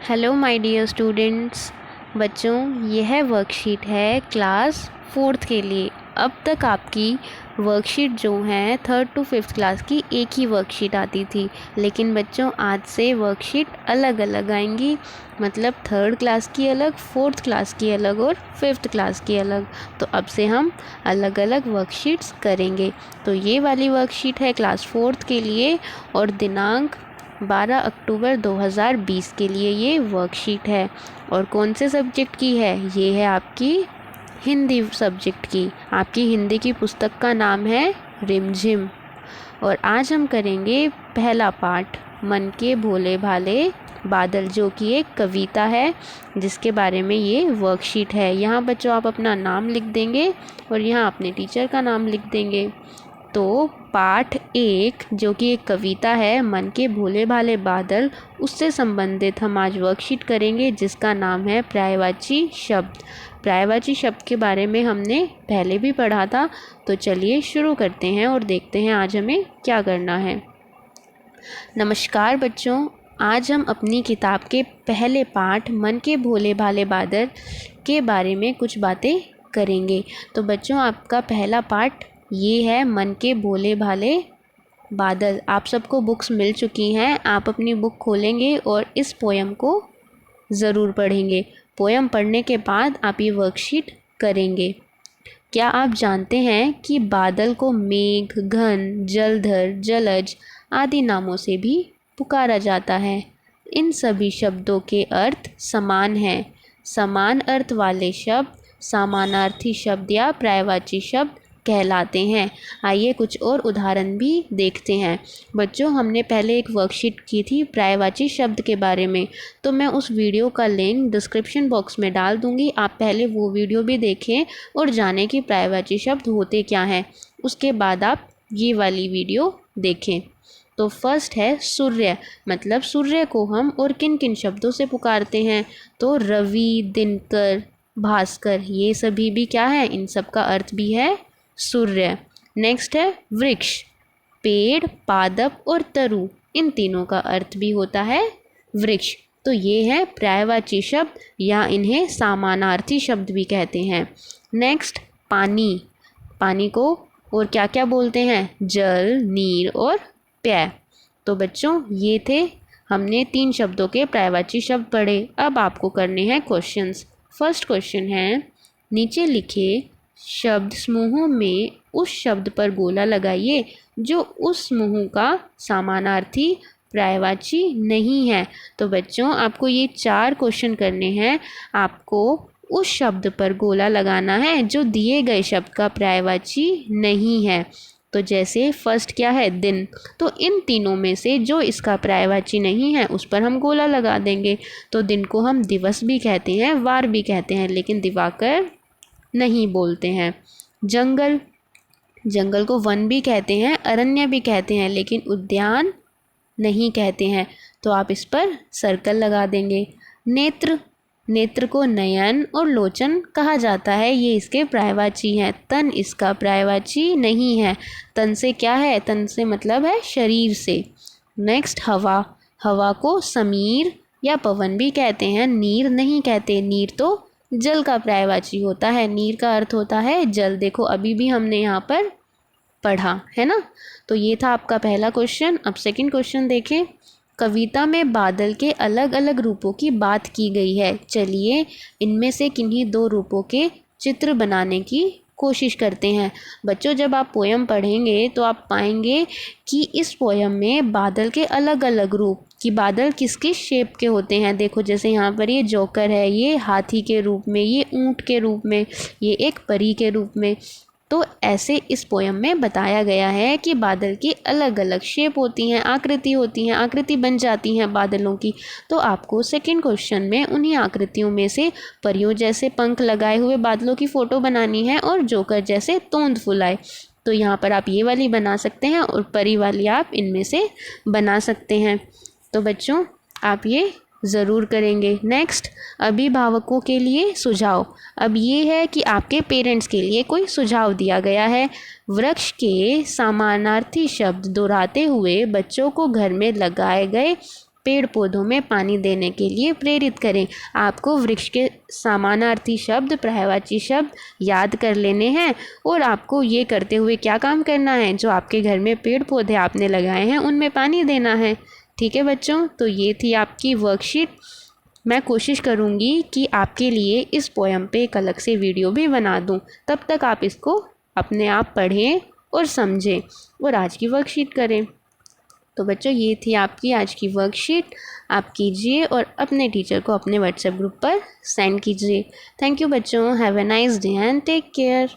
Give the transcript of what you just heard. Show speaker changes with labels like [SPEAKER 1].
[SPEAKER 1] Hello my dear students. बच्चों, यह worksheet है क्लास 4th के लिए। अब तक आपकी वर्कशीट जो है 3rd to 5th क्लास की एक ही वर्कशीट आती थी, लेकिन बच्चों आज से वर्कशीट अलग अलग आएंगी। मतलब 3rd क्लास की अलग, 4th क्लास की अलग और 5th क्लास की अलग। तो अब से हम अलग अलग वर्कशीट्स करेंगे। तो ये वाली वर्कशीट है क्लास 4th के लिए और दिनांक 12 अक्टूबर 2020 के लिए ये वर्कशीट है। और कौन से सब्जेक्ट की है? ये है आपकी हिंदी सब्जेक्ट की। आपकी हिंदी की पुस्तक का नाम है रिमझिम। और आज हम करेंगे पहला पाठ, मन के भोले भाले बादल, जो कि एक कविता है जिसके बारे में ये वर्कशीट है। यहाँ बच्चों आप अपना नाम लिख देंगे और यहाँ अपने टीचर का नाम लिख देंगे। तो पाठ 1 जो कि एक कविता है मन के भोले भाले बादल, उससे संबंधित हम आज वर्कशीट करेंगे जिसका नाम है पर्यायवाची शब्द। पर्यायवाची शब्द के बारे में हमने पहले भी पढ़ा था। तो चलिए शुरू करते हैं और देखते हैं आज हमें क्या करना है। नमस्कार बच्चों, आज हम अपनी किताब के पहले पाठ मन के भोले भाले बादल के बारे में कुछ बातें करेंगे। तो बच्चों आपका पहला पाठ ये है मन के भोले भाले बादल। आप सबको बुक्स मिल चुकी हैं। आप अपनी बुक खोलेंगे और इस पोयम को ज़रूर पढ़ेंगे। पोयम पढ़ने के बाद आप ये वर्कशीट करेंगे। क्या आप जानते हैं कि बादल को मेघ, घन, जलधर, जलज आदि नामों से भी पुकारा जाता है? इन सभी शब्दों के अर्थ समान हैं। समान अर्थ वाले शब्द समानार्थी शब्द या पर्यायवाची शब्द कहलाते हैं। आइए कुछ और उदाहरण भी देखते हैं। बच्चों हमने पहले एक वर्कशीट की थी पर्यायवाची शब्द के बारे में, तो मैं उस वीडियो का लिंक डिस्क्रिप्शन बॉक्स में डाल दूंगी। आप पहले वो वीडियो भी देखें और जानें कि पर्यायवाची शब्द होते क्या हैं। उसके बाद आप ये वाली वीडियो देखें। तो फर्स्ट है सूर्य। मतलब सूर्य को हम और किन किन शब्दों से पुकारते हैं? तो रवि, दिनकर, भास्कर, ये सभी भी क्या है? इन सब का अर्थ भी है सूर्य। नेक्स्ट है वृक्ष। पेड़, पादप और तरु, इन तीनों का अर्थ भी होता है वृक्ष। तो ये है पर्यायवाची शब्द या इन्हें समानार्थी शब्द भी कहते हैं। नेक्स्ट पानी। पानी को और क्या क्या बोलते हैं? जल, नीर और पेय। तो बच्चों ये थे हमने 3 शब्दों के पर्यायवाची शब्द पढ़े। अब आपको करने हैं क्वेश्चंस। फर्स्ट क्वेश्चन है, नीचे लिखे शब्द समूहों में उस शब्द पर गोला लगाइए जो उस समूह का समानार्थी पर्यायवाची नहीं है। तो बच्चों आपको ये 4 क्वेश्चन करने हैं। आपको उस शब्द पर गोला लगाना है जो दिए गए शब्द का पर्यायवाची नहीं है। तो जैसे फर्स्ट क्या है? दिन। तो इन तीनों में से जो इसका पर्यायवाची नहीं है उस पर हम गोला लगा देंगे। तो दिन को हम दिवस भी कहते हैं, वार भी कहते हैं, लेकिन दिवाकर नहीं बोलते हैं। जंगल। जंगल को वन भी कहते हैं, अरण्य भी कहते हैं, लेकिन उद्यान नहीं कहते हैं। तो आप इस पर सर्कल लगा देंगे। नेत्र। नेत्र को नयन और लोचन कहा जाता है, ये इसके पर्यायवाची हैं। तन इसका पर्यायवाची नहीं है। तन से क्या है? तन से मतलब है शरीर से। नेक्स्ट हवा। हवा को समीर या पवन भी कहते हैं, नीर नहीं कहते। नीर तो जल का पर्यायवाची होता है। नीर का अर्थ होता है जल। देखो अभी भी हमने यहाँ पर पढ़ा है ना। तो ये था आपका पहला क्वेश्चन। अब सेकंड क्वेश्चन देखें। कविता में बादल के अलग अलग रूपों की बात की गई है। चलिए इनमें से किन्हीं 2 रूपों के चित्र बनाने की कोशिश करते हैं। बच्चों जब आप पोयम पढ़ेंगे तो आप पाएंगे कि इस पोयम में बादल के अलग अलग रूप, कि बादल किस किस शेप के होते हैं। देखो जैसे यहाँ पर ये जोकर है, ये हाथी के रूप में, ये ऊंट के रूप में, ये एक परी के रूप में। तो ऐसे इस पोयम में बताया गया है कि बादल की अलग अलग शेप होती हैं, आकृति होती हैं, आकृति बन जाती हैं बादलों की। तो आपको सेकंड क्वेश्चन में उन्हीं आकृतियों में से परियों जैसे पंख लगाए हुए बादलों की फ़ोटो बनानी है और जोकर जैसे तोंद फुलाए। तो यहाँ पर आप ये वाली बना सकते हैं और परी वाली आप इनमें से बना सकते हैं। तो बच्चों आप ये ज़रूर करेंगे। नेक्स्ट अभिभावकों के लिए सुझाव। अब ये है कि आपके पेरेंट्स के लिए कोई सुझाव दिया गया है। वृक्ष के समानार्थी शब्द दोहराते हुए बच्चों को घर में लगाए गए पेड़ पौधों में पानी देने के लिए प्रेरित करें। आपको वृक्ष के समानार्थी शब्द, पर्यायवाची शब्द याद कर लेने हैं और आपको ये करते हुए क्या काम करना है, जो आपके घर में पेड़ पौधे आपने लगाए हैं उनमें पानी देना है। ठीक है बच्चों, तो ये थी आपकी वर्कशीट। मैं कोशिश करूँगी कि आपके लिए इस पोएम पे एक अलग से वीडियो भी बना दूँ। तब तक आप इसको अपने आप पढ़ें और समझें और आज की वर्कशीट करें। तो बच्चों ये थी आपकी आज की वर्कशीट। आप कीजिए और अपने टीचर को अपने व्हाट्सएप ग्रुप पर सेंड कीजिए। थैंक यू बच्चों, have a nice day and take care.